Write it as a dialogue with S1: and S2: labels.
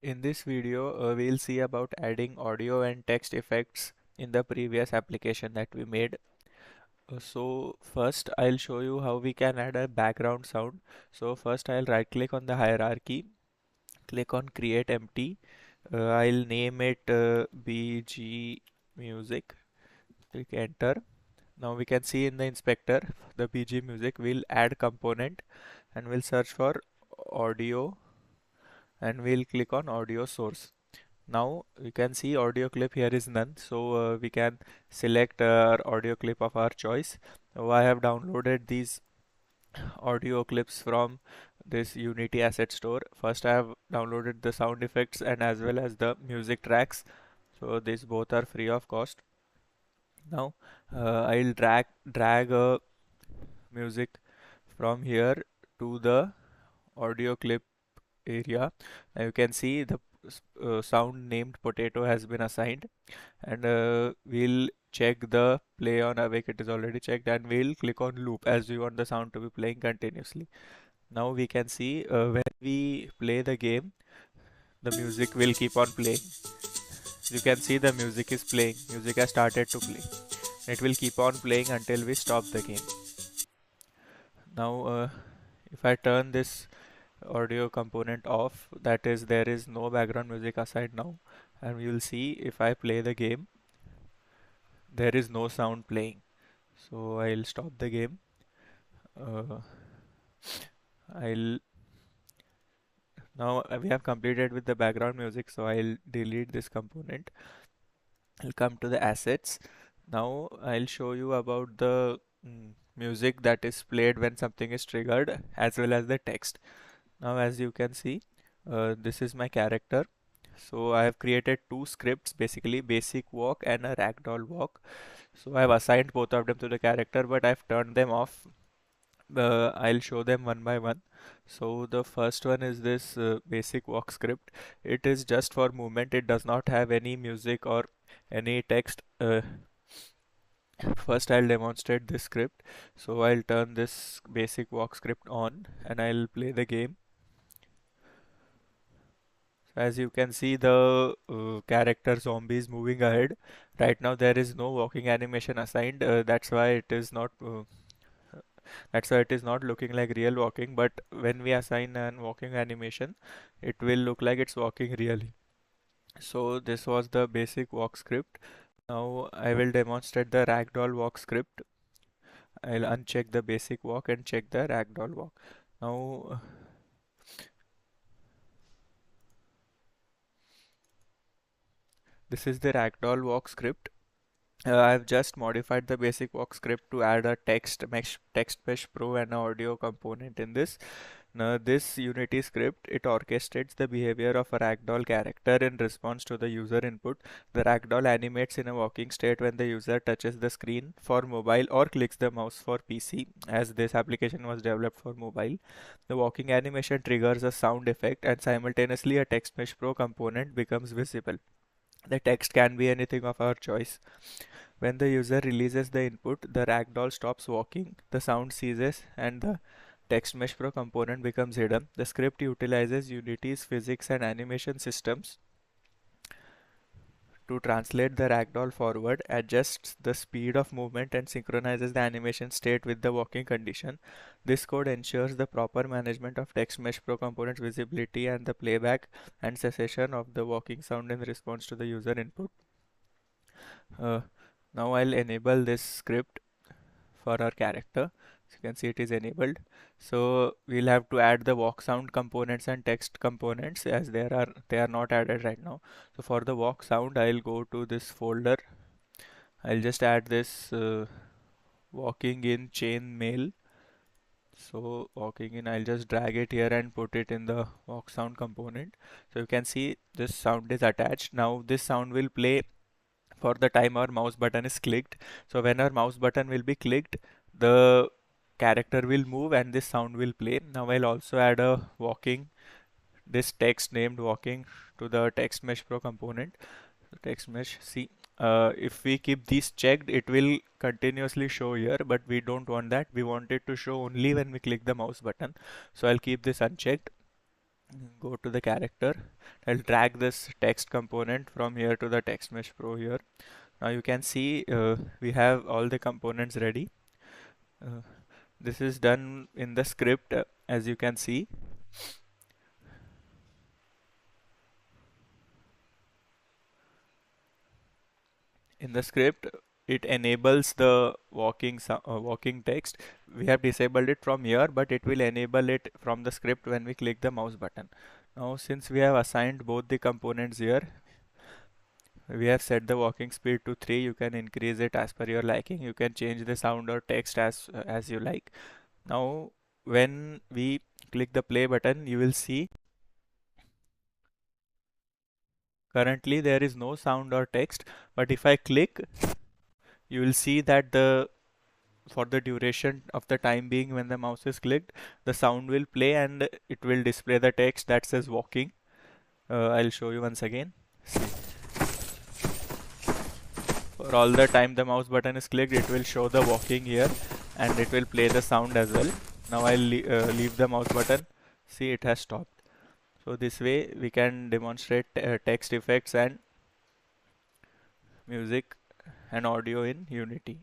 S1: In this video, we'll see about adding audio and text effects in the previous application that we made. So first I'll show you how we can add a background sound. So first I'll right click on the hierarchy, click on create empty. I'll name it BG music, click enter. Now we can see in the inspector the BG music. We'll add component and we'll search for audio and we'll click on audio source. Now you can see audio clip here is none, so we can select our audio clip of our choice. Now, I have downloaded these audio clips from this Unity asset store. First I have downloaded the sound effects and as well as the music tracks, so these both are free of cost. Now I'll drag a music from here to the audio clip area. Now you can see the sound named potato has been assigned, and we'll check the play on awake. It is already checked, and we'll click on loop as we want the sound to be playing continuously. Now we can see when we play the game, the music will keep on playing. You can see the music is playing. Music has started to play. It will keep on playing until we stop the game. Now if I turn this audio component off, that is there is no background music assigned now, and you will see if I play the game there is no sound playing. So I'll stop the game. uh, I'll now we have completed with the background music, so I'll delete this component. I'll come to the assets. Now I'll show you about the music that is played when something is triggered as well as the text. Now as you can see, this is my character. So I have created two scripts, basically basic walk and a ragdoll walk. So I have assigned both of them to the character, but I've turned them off. I'll show them one by one. So the first one is this basic walk script. It is just for movement. It does not have any music or any text. First I'll demonstrate this script. So I'll turn this basic walk script on and I'll play the game. As you can see, the character zombie is moving ahead. Right now there is no walking animation assigned. That's why it is not looking like real walking. But when we assign an walking animation, it will look like it's walking really. So this was the basic walk script. Now I will demonstrate the ragdoll walk script. I'll uncheck the basic walk and check the ragdoll walk. Now this is the ragdoll walk script. I've just modified the basic walk script to add a text mesh pro and an audio component in this. Now this Unity script, it orchestrates the behavior of a ragdoll character in response to the user input. The ragdoll animates in a walking state when the user touches the screen for mobile or clicks the mouse for PC, as this application was developed for mobile. The walking animation triggers a sound effect and simultaneously a text mesh pro component becomes visible. The text can be anything of our choice. When the user releases the input, the ragdoll stops walking, the sound ceases, and the text mesh pro component becomes hidden. The script utilizes Unity's physics and animation systems to translate the ragdoll forward, adjusts the speed of movement, and synchronizes the animation state with the walking condition. This code ensures the proper management of text mesh pro components visibility and the playback and cessation of the walking sound in response to the user input. Uh, Now I'll enable this script for our character. So you can see it is enabled. So we'll have to add the walk sound components and text components as they are not added right now. So for the walk sound, I'll go to this folder. I'll just add this walking in chain mail. So walking in, I'll just drag it here and put it in the walk sound component. So you can see this sound is attached. Now this sound will play for the time our mouse button is clicked. So when our mouse button will be clicked, the character will move and this sound will play. Now I'll also add a walking, this text named walking to the text mesh pro component. Text mesh, see, if we keep these checked, it will continuously show here, but we don't want that. We want it to show only when we click the mouse button. So I'll keep this unchecked. Go to the character. I'll drag this text component from here to the text mesh pro here. Now you can see we have all the components ready. Uh, this is done in the script as you can see. In the script, it enables the walking text. We have disabled it from here, but it will enable it from the script when we click the mouse button. Now since we have assigned both the components here, we have set the walking speed to 3. You can increase it as per your liking. You can change the sound or text as you like. Now when we click the play button, you will see currently there is no sound or text, but if I click, you will see that for the duration of the time being when the mouse is clicked, the sound will play and it will display the text that says walking. I'll show you once again. See, for all the time the mouse button is clicked, it will show the walking here and it will play the sound as well. Now I'll leave the mouse button. See, it has stopped. So this way we can demonstrate text effects and music and audio in Unity.